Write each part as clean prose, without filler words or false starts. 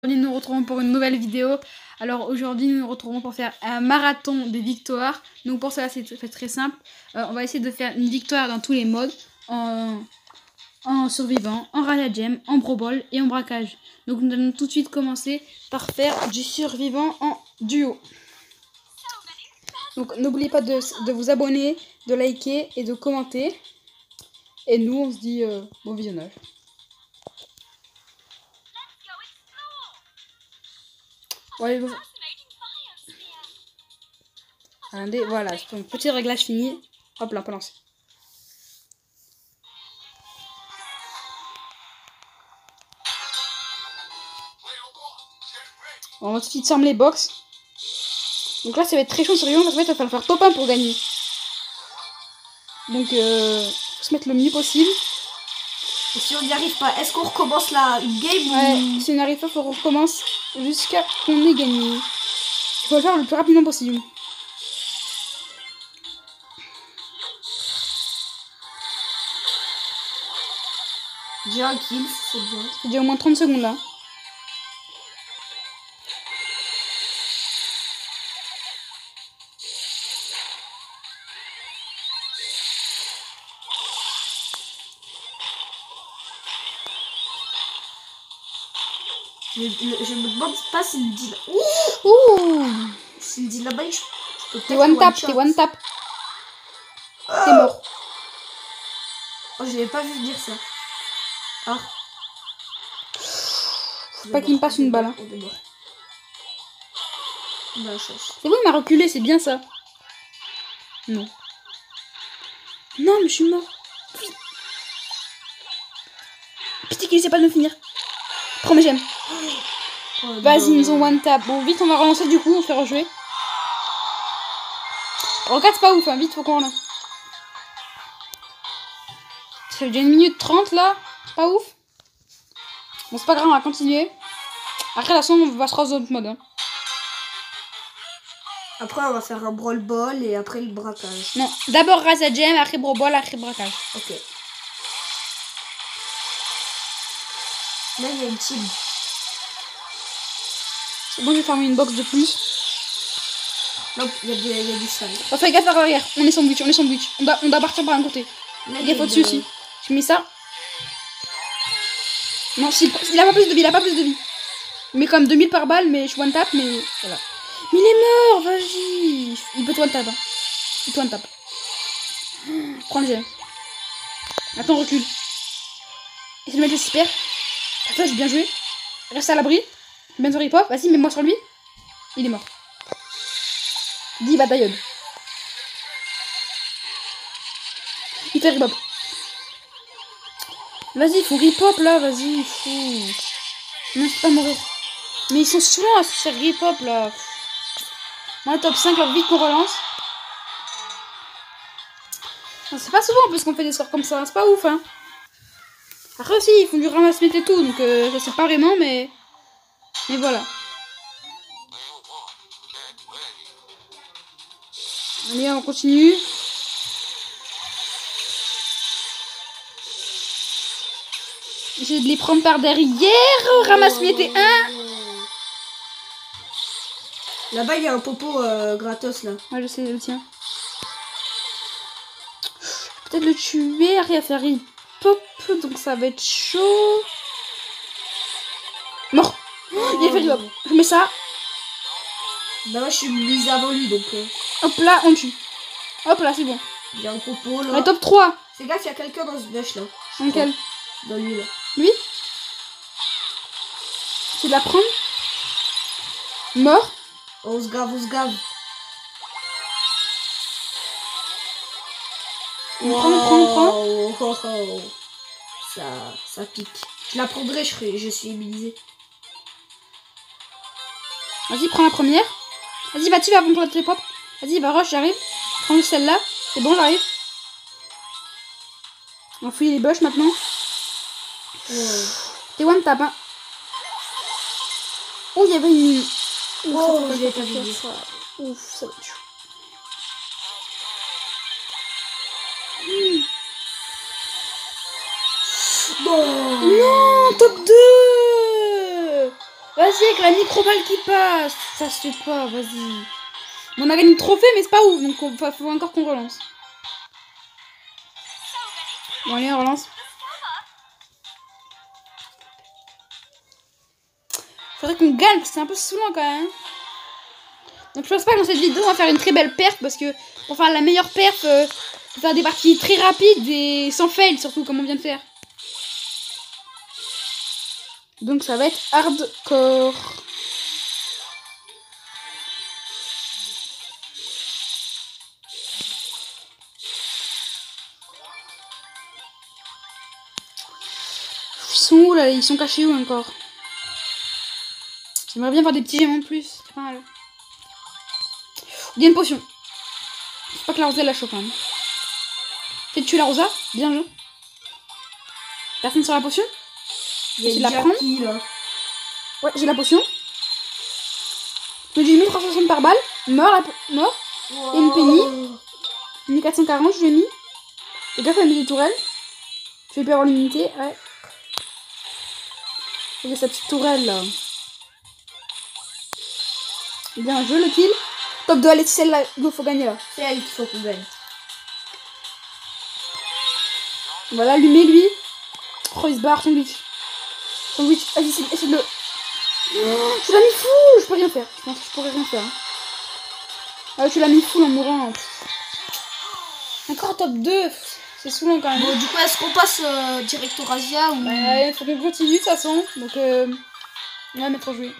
Aujourd'hui, nous nous retrouvons pour une nouvelle vidéo. Alors aujourd'hui, nous nous retrouvons pour faire un marathon des victoires. Donc pour cela, c'est très simple. On va essayer de faire une victoire dans tous les modes. En survivant, en rala gem, en broball et en braquage. Donc nous allons tout de suite commencer par faire du survivant en duo. Donc n'oubliez pas de vous abonner, de liker et de commenter. Et nous, on se dit bon visionnage. Ouais, attendez, voilà, c'est un petit réglage fini. Hop là, on peut lancer. On va tout de suite fermer les box. Donc là, ça va être très chaud sur Rion parce qu'en fait, il va falloir faire top 1 pour gagner. Donc, faut se mettre le mieux possible. Et si on n'y arrive pas, est-ce qu'on recommence la game ou... si on n'arrive pas, il faut qu'on recommence jusqu'à qu'on ait gagné. Il faut le faire le plus rapidement possible. Déjà un kill, c'est bien. Ça fait déjà au moins 30 secondes là. Je me demande pas s'il me dit là. Ouh, s'il me dit là-bas, je peux t'es one tap, t'es one tap. T'es mort. Oh, j'avais pas vu dire ça. Ah. Faut pas qu'il me passe une balle. Hein. C'est bon, il m'a reculé, c'est bien ça. Non. Non, mais je suis mort. Oui. Pitié qu'il essaie pas de me finir. Prends mes gemmes. Oh, vas-y, ils ont one tap. Bon, vite, on va relancer du coup, on fait rejouer. Regarde, c'est pas ouf, hein. Vite, faut qu'on relance. Ça fait déjà 1 minute 30 là. C'est pas ouf. Bon, c'est pas grave, on va continuer. Après, la sonde, on va se rendre dans notre mode. Hein. Après, on va faire un brawl ball et après le braquage. Non, d'abord race à gem, après brawl ball, après braquage. Ok. Là, il y a une team. C'est bon, je vais fermer une box de plus. Non, il y a du sale. Oh, fais gaffe à l'arrière. On est sandwich, on est sandwich. On doit partir par un côté. Fais gaffe au-dessus aussi. Je mets ça. Non, il a pas plus de vie, il a pas plus de vie. Il met quand même 2000 par balle, mais je one tap, mais voilà. Mais il est mort, vas-y. Il peut one tap. Hein. Il peut one tap. Prends le gel. Attends, recule. Essaye de mettre le super. Attends, j'ai bien joué. Reste à l'abri. Benzo Ripop, vas-y, mets-moi sur lui. Il est mort. Dis bataillon. Il fait Ripop. Vas-y, il faut Ripop là, vas-y, il faut. Non, c'est pas mourir. Mais ils sont souvent à se faire Ripop là. Moi, top 5, là, vite qu'on relance. C'est pas souvent en plus qu'on fait des scores comme ça, c'est pas ouf, hein. Après aussi, ils font du ramasse-mette et tout, donc je sais pas vraiment, mais voilà. Allez, on continue. J'essaie de les prendre par derrière. Ramasse-mette 1. Là-bas, il y a un popo gratos, là. Ouais, je sais, le tien. Peut-être le tuer, rien à faire, il pop, donc ça va être chaud. Mort. Oh, il a fait du hop. Je mets ça. Bah moi, je suis mise avant lui, donc... Hop là, on tue. Hop là, c'est bon. Il y a un popo, là. Ouais, top 3. Fais gaffe, il y a quelqu'un dans ce bush, là. Dans quel? Dans lui, là. Lui? C'est de la prendre. Mort. On se gave, on se gave. On prend. Oh, oh, oh. Ça pique. Je la prendrai, je suis immunisée. Vas-y, prends la première. Vas-y, va-tu, va pour tes propres. Vas-y, va rush, j'arrive. Prends celle-là. C'est bon, j'arrive. On fouille les bush maintenant. T'es one tap, hein. Oh, il y avait une... Oh, je l'ai pas vu. Ouf, ça va être chaud. Bon. Non, top 2. Vas-y, avec la micro-balle qui passe. Ça se fait pas, vas-y. On a gagné le trophée, mais c'est pas ouf. Donc, faut encore qu'on relance. Bon, allez, on relance. Faudrait qu'on gagne, parce que c'est un peu saoulant quand même. Donc, je pense pas que dans cette vidéo, on va faire une très belle perf. Parce que pour faire la meilleure perf, faut faire des parties très rapides et sans fail, surtout, comme on vient de faire. Donc, ça va être hardcore. Ils sont où là? Ils sont cachés où encore? J'aimerais bien avoir des petits gemmes en plus. C'est pas mal. Il y a une potion. Faut pas que la Rosa la chope quand même. Peut-être tuer la Rosa? Bien joué. Personne sur la potion? Il y la a prendre. qui là? Ouais, j'ai la potion. J'ai mis 1360 par balle. Mort. Wow. Et une penny. 1440, je lui ai mis. Et gaffe, elle a mis des tourelles. Je vais pas avoir l'immunité. Ouais. Regarde sa petite tourelle là. Bien joué le kill. Top 2, allez, c'est celle-là. Go, faut gagner là. C'est elle qu'il faut qu'on gagne. On va l'allumer lui. Oh, il se barre, sandwich. Sandwich, vas-y, essaie de le. Oh, tu l'as mis full. Je peux rien faire. Je pense que je pourrais rien faire. Ah, tu l'as mis full en mourant. Encore top 2. C'est saoulant quand même. Bon, du coup, est-ce qu'on passe direct au Razia ou... Ouais, faut qu'on continue de toute façon. Donc, on va mettre en jouer.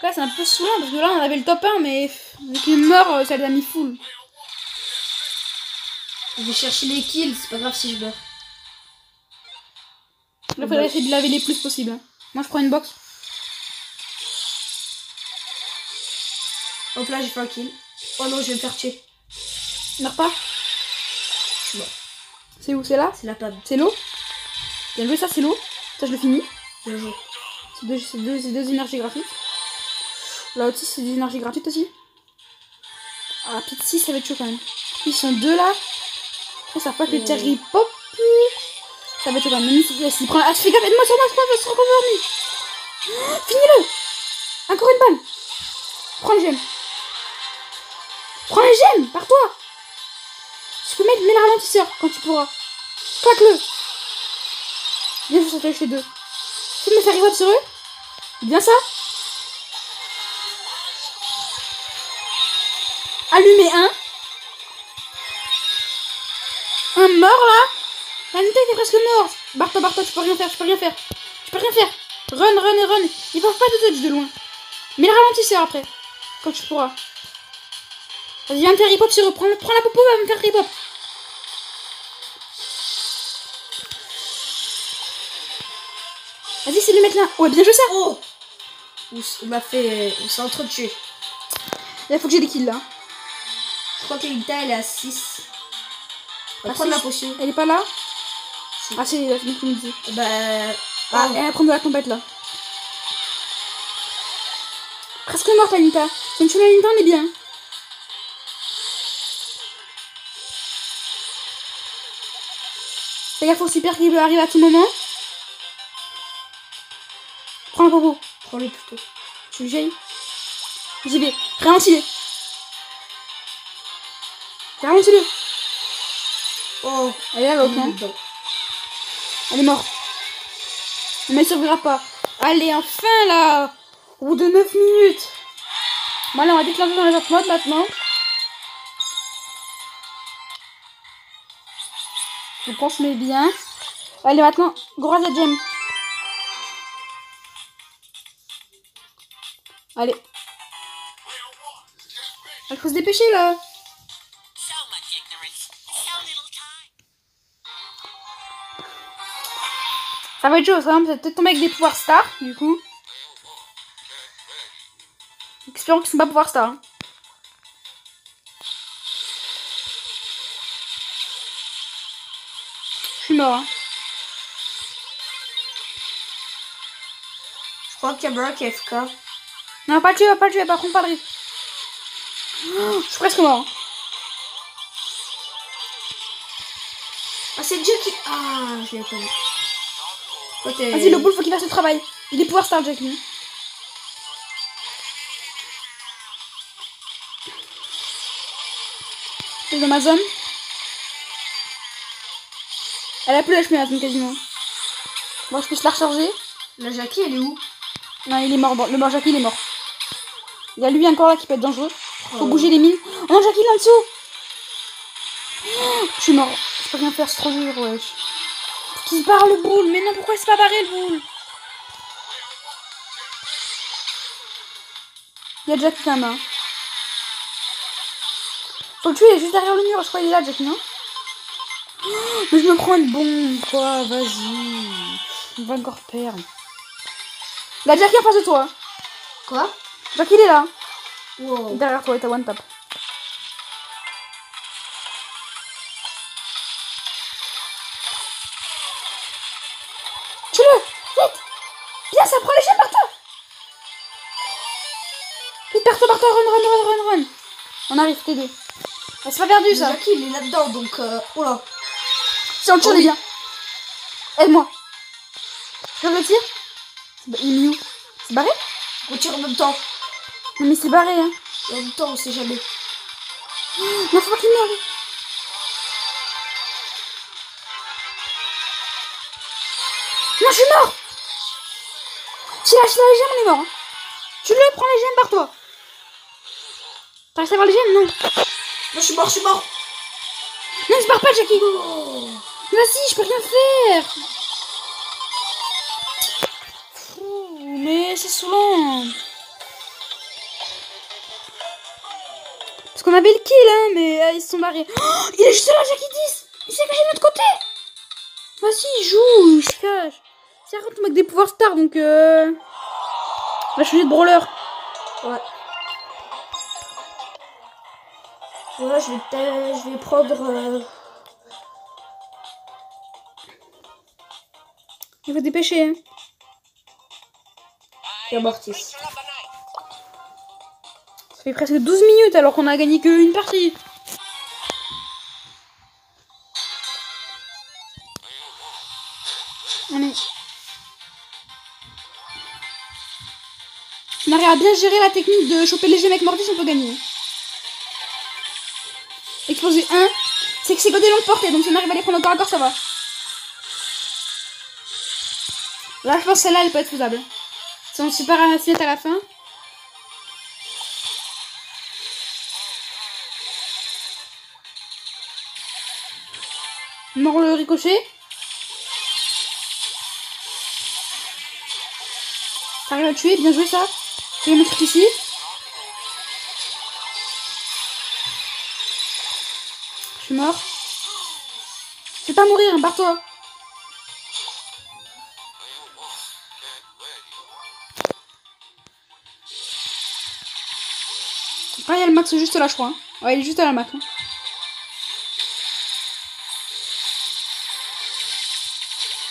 Là, c'est un peu saoulant parce que là, on avait le top 1, mais vu qu'il est mort, ça les a mis full. Je vais chercher les kills, c'est pas grave si je meurs. Là, il faudrait essayer de laver les plus possible. Hein. Moi, je prends une box. Hop là, j'ai fait un kill. Oh non, je vais me faire tuer. Meurs pas. Je suis mort. C'est où? C'est là? C'est la panne. C'est l'eau? Bien joué, ça, c'est l'eau. Ça, je le finis. Bien joué. C'est deux énergies gratuites. Là aussi, c'est des énergies gratuites aussi. Ah, pit 6, ça va être chaud quand même. Ils sont deux là. Ça, ça va pas que le Terry pop. Ça va être chaud quand même. Même s'il prend. Ah, fais gaffe, aide-moi sur moi, je crois, se recover. Finis-le! Encore une balle! Prends les gemmes. Prends les gemmes, par toi! Tu peux mettre le ralentisseur quand tu pourras. Claque-le! Bien sûr, ça fait les deux. Tu peux me faire revote sur eux? Bien ça? Allumer un. Un mort là. La Nita est presque morte. Barre-toi, tu peux rien faire, Run. Ils peuvent pas te touch de loin. Mais le ralentisseur après. Quand tu pourras. Vas-y, viens me faire hip-hop sur eux. Prends la popo, va me faire hip-hop. Vas-y, c'est de le mettre là. Ouais, bien joué ça. Oh! On m'a fait... On s'est entretués. Là, faut que j'ai des kills là. Je crois que Lita, elle est à 6. On va À prendre la 6. potion. Elle est pas là? Si. Ah, c'est la fille qui me dit. Bah... Ah, elle va prendre de la tempête là. Presque morte la Nita. Si on tue la Nita, on est bien. Fais gaffe au super qui peut arriver à tout moment. Prends le popo. Prends-le plutôt. Tu le gênes. J'y vais. Ralentis-le. Ralentis-le. Oh! Elle est là, l'autre, non? Elle est morte. Mais elle survivra pas. Allez, enfin là. Au bout de 9 minutes. Bon, allez, on va déclencher dans les autres modes maintenant. Donc on se met bien. Allez, maintenant, Gorazia Gem. Allez. Il faut se dépêcher là. Ça va être chaud, ça va peut-être tomber avec des pouvoirs stars, du coup. Espérons qu'ils sont pas pouvoirs stars. Hein. Je suis mort. Hein. Je crois qu'il y a Brock FK. Non, pas le tuer, par contre, pas le risque. Oh, je suis presque mort. Ah, c'est Jackie. Ah, je l'ai pas vu. Vas-y, le boule, faut qu'il fasse le travail. Il est pouvoir star, Jackie. C'est dans ma zone. Elle a plus la chemise, quasiment. Bon, je puisse la recharger. La Jackie, elle est où? Non, il est mort. Bon, le mort Jackie, il est mort. Il y a lui encore là qui peut être dangereux. Faut bouger les mines. Oh non, Jackie, là en dessous. Oh, je suis mort. Je peux rien faire, c'est trop dur, wesh. Faut qu'il se barre le boule. Mais non, pourquoi il s'est pas barré le boule? Il y a Jackie quand même. Hein. Faut le tuer, il est juste derrière le mur. Je crois qu'il est là, Jackie, non? Oh, mais je me prends une bombe, quoi. Vas-y. On va encore perdre. Il y a Jackie en face de toi. Quoi? Jackie, il est là. Wow. Derrière toi, et t'as one tap. Tue-le! Vite! Viens, ça prend les chaînes par toi! Vite, par toi, run! On arrive, t'es deux. Ah, c'est pas perdu, ça. Jackie, il est là-dedans, donc... Oh là. Si on le tue, on est bien. Aide-moi. Je le tire. Il est où? C'est barré? On tire en même temps. Non, mais c'est barré, hein. En même temps, on sait jamais. Non, faut pas qu'il meure. Non, je suis mort. S'il lâche la gemme, on est mort. Hein. Tu le prends les gemmes par toi. T'arrives à avoir les gemmes? Non. Non, je suis mort. Non, il se barre pas, Jackie. Oh. Vas-y, je peux rien faire. Mais c'est saoulant. Parce qu'on avait le kill, hein, mais ils se sont barrés. Oh, il est juste là, Jackie 10. Il s'est caché de l'autre côté. Vas-y, il joue, il se cache. C'est rare, avec des pouvoirs stars, donc on va changer de brawler. Ouais. Voilà, je vais prendre... Il faut dépêcher, hein. Et Mortis. Ça fait presque 12 minutes alors qu'on a gagné qu'une partie. Allez. On arrive à bien gérer la technique de choper les gemmes avec Mortis, on peut gagner. Exploser 1. C'est que c'est que des longues portées, donc si on arrive à les prendre encore à corps, ça va. Là, je pense que celle-là, elle peut être faisable. Si on se sépare à la siette à la fin. Mort le ricochet. T'arrives à le tuer, bien joué ça. Je vais le mettre ici. Je suis mort. Je vais pas mourir, hein, barre-toi. Ah, il y a le max juste là, je crois. Hein. Ouais, il est juste là, le max. Hein.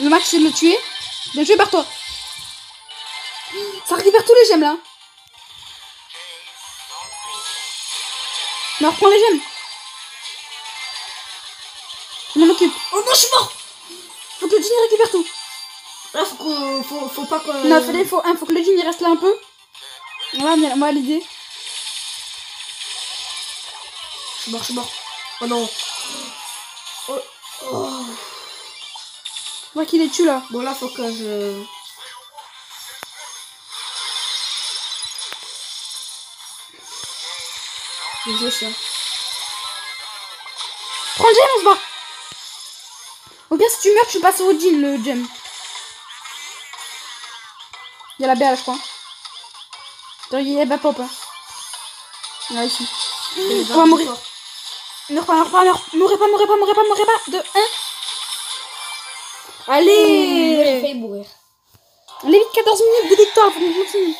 Le max, c'est de le tuer. Bien joué, barre-toi. Ça récupère tous les gemmes, là. Mais on reprend les gemmes. Je m'en occupe. Oh non, je suis mort. Faut que le Jin récupère tout. Là, faut pas qu'on... Non, faut que le Jin il reste là un peu. Voilà, on va l'aider. Je suis mort. Oh non. Oh. On voit qu'il est tue là. Bon, là, faut que je... Je sais. Prends le gem, on se bat. Ou bien si tu meurs, tu passes au Jin, le gem. Il y a la BA là, je crois. Il y a la pop. Hein. Là, ici. On va mourir. Meurs pas. Mourrez pas. De 1. Allez. J'ai failli mourir. Allez vite, 14 minutes de victoire, faut qu'on continue.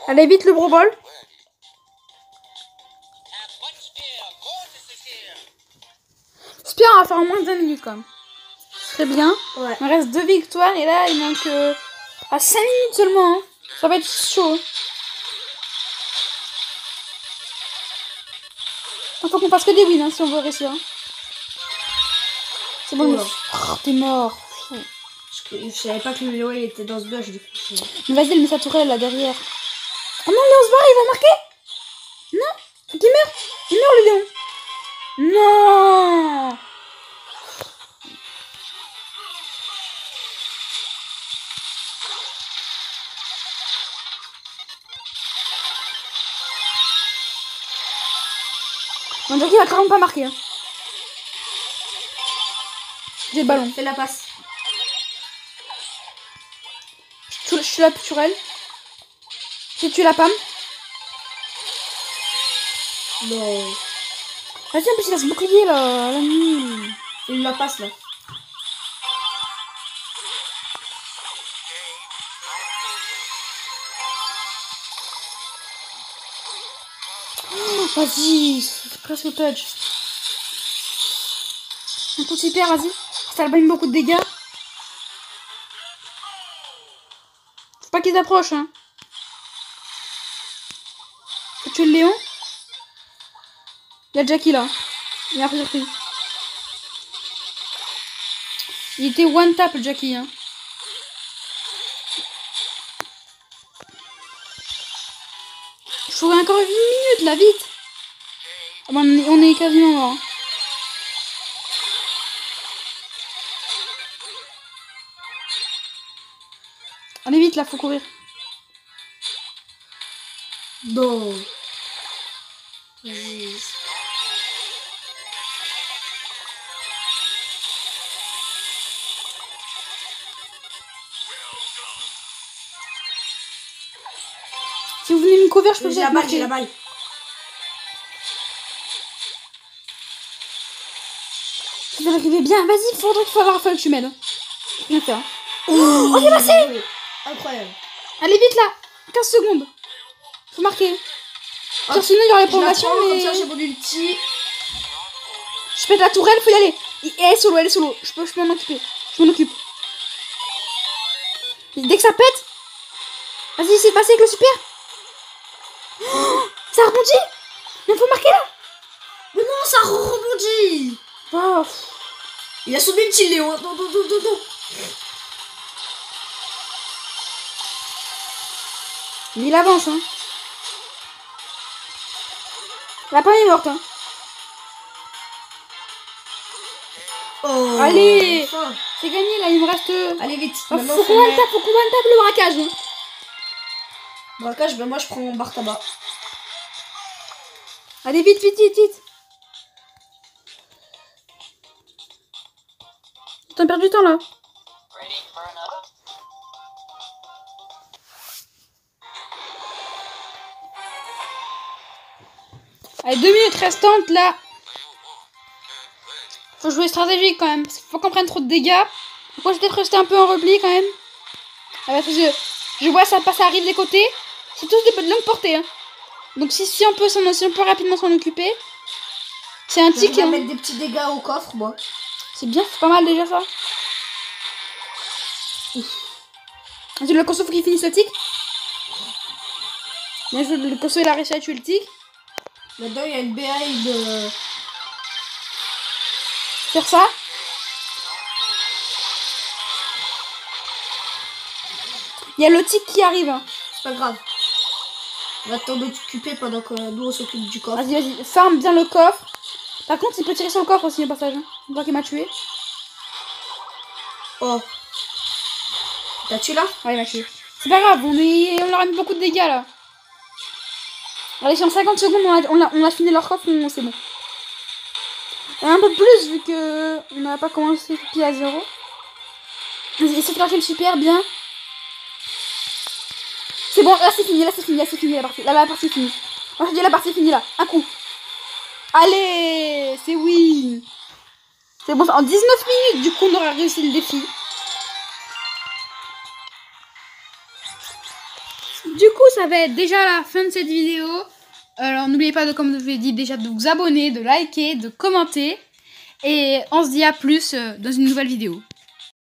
Allez vite, le gros bol. Spire, on va faire au moins 20 minutes quand même. Très bien. Ouais. Il me reste 2 victoires et là il manque à 5 minutes seulement. Hein. Ça va être chaud. Faut qu'on fasse que des wins hein, si on veut réussir. Hein. C'est bon, Oula. oh, t'es mort. Je savais pas que le Léo il était dans ce bush du coup. Mais vas-y, elle met sa tourelle là derrière. Oh non, Léon se barre, il va marquer. Non, faut qu'il meurt. Il meurt le Léon. Non. On dirait qu'il va clairement pas marquer. Hein. J'ai le ballon. Fais la passe. Je suis là sur elle. J'ai tué la Pam. Non. Vas-y, en plus il a ce bouclier là. La nuit. Fais la passe là. Oh, vas-y, c'est presque au touch. Un coup super, vas-y. Ça bagne beaucoup de dégâts. Faut pas qu'ils approchent, hein. Faut tuer le Léon. Il y a Jackie là. Il a surpris. Il était one tap le Jackie, hein. Je ferai encore 8 minutes là, vite. Ah bah, on est quasiment mort. Allez vite là, faut courir. Non. Vas-y. Si vous venez me couvrir, je peux J'ai vous la balle, marquer. j'ai la balle. Vous arrivez bien, vas-y, falloir que tu m'aides. Bien faire. Oh, c'est passé. Incroyable. Allez vite là, 15 secondes. Faut marquer. Hop, Sinon il y aura les je la prolongations, prends, mais... comme ça j'ai mon ulti. Je pète la tourelle, faut y aller. Et elle est solo, elle est solo. Je peux m'en occuper. Je m'en occupe. Et dès que ça pète... Vas-y, c'est passé avec le super. Oh, ça rebondit. Mais faut marquer là. Mais non, ça rebondit. Oh. Il a son ulti, Léo. Non, non, non, non, non. Mais il avance, hein. La Pam est morte, hein. Oh, Allez, enfin. c'est gagné là, il me reste... Allez, vite. Oh, Maintenant, faut qu'on one tap le braquage. Hein. Braquage, ben moi je prends mon bar tabac. Allez, vite, vite, vite, vite. T'as perdu du temps là. Allez, 2 minutes restantes là. Faut jouer stratégique quand même. Parce qu'il faut qu'on prenne trop de dégâts. Moi je vais peut-être rester un peu en repli quand même. Ah, parce que je vois ça arrive des côtés. C'est tous des longues portées. Hein. Donc si on peut rapidement s'en occuper. C'est un tic. Je vais Hein. mettre des petits dégâts au coffre, moi. C'est bien, c'est pas mal déjà ça. Vas-y, le conso faut qu'il finisse le tic. Bien joué, le conso il a réussi à tuer le tic. Là-dedans, il y a une BA de... Faire ça. Il y a le tic qui arrive. Hein. C'est pas grave. On va t'en occuper pendant que nous on s'occupe du coffre. Vas-y, vas-y, farm bien le coffre. Par contre, il peut tirer sur le coffre aussi au passage. Hein. On voit qu'il m'a tué. Oh. T'as tué là? Ouais, il m'a tué. C'est pas grave, on leur a mis beaucoup de dégâts là. Allez, si en 50 secondes on a fini leur coffre, c'est bon. Et un peu plus vu que on n'a pas commencé pied à 0. Vas-y, essaie de lâcher le super bien. C'est bon, là c'est fini, la partie. Là, la partie est finie. Moi je dis la partie est finie là. Un coup. Allez, c'est win. C'est bon, en 19 minutes, du coup, on aura réussi le défi. Du coup, ça va être déjà la fin de cette vidéo. Alors, n'oubliez pas, comme je vous l'ai dit, déjà de vous abonner, de liker, de commenter. Et on se dit à plus dans une nouvelle vidéo.